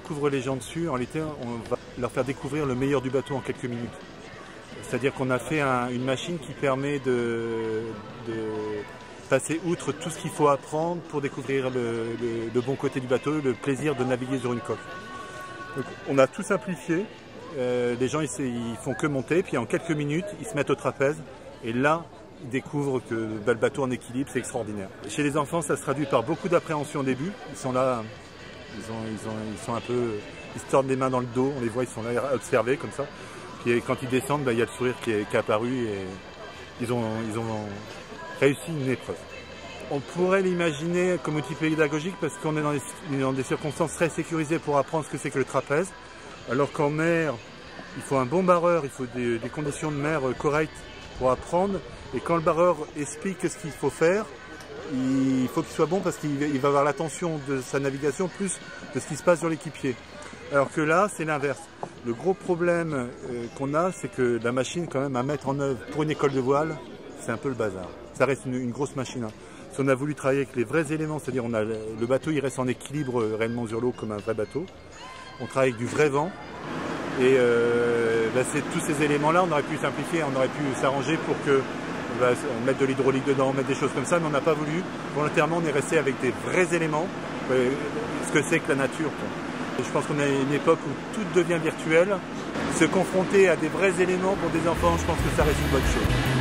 découvre les gens dessus, en réalité, on va leur faire découvrir le meilleur du bateau en quelques minutes. C'est-à-dire qu'on a fait une machine qui permet de passer outre tout ce qu'il faut apprendre pour découvrir le bon côté du bateau, le plaisir de naviguer sur une coque. Donc, on a tout simplifié. Les gens ils font que monter, puis en quelques minutes, ils se mettent au trapèze. Et là, ils découvrent que le bateau en équilibre, c'est extraordinaire. Chez les enfants, ça se traduit par beaucoup d'appréhension au début. Ils sont là, ils sont un peu, ils se tordent les mains dans le dos, on les voit, ils sont là à observer comme ça. Puis quand ils descendent, il y a le sourire qui est apparu et ils ont réussi une épreuve. On pourrait l'imaginer comme outil pédagogique parce qu'on est dans des circonstances très sécurisées pour apprendre ce que c'est que le trapèze. Alors qu'en mer, il faut un bon barreur, il faut des conditions de mer correctes pour apprendre. Et quand le barreur explique ce qu'il faut faire, il faut qu'il soit bon parce qu'il va avoir l'attention de sa navigation plus de ce qui se passe sur l'équipier. Alors que là, c'est l'inverse. Le gros problème qu'on a, c'est que la machine, quand même, à mettre en œuvre pour une école de voile, c'est un peu le bazar. Ça reste une grosse machine. Si on a voulu travailler avec les vrais éléments, c'est-à-dire le bateau, il reste en équilibre réellement sur l'eau comme un vrai bateau. On travaille avec du vrai vent. Et tous ces éléments-là, on aurait pu simplifier, on aurait pu s'arranger pour que mettre de l'hydraulique dedans, mettre des choses comme ça, mais on n'a pas voulu. Volontairement, on est resté avec des vrais éléments, ce que c'est que la nature. Je pense qu'on est à une époque où tout devient virtuel. Se confronter à des vrais éléments pour des enfants, je pense que ça reste une bonne chose.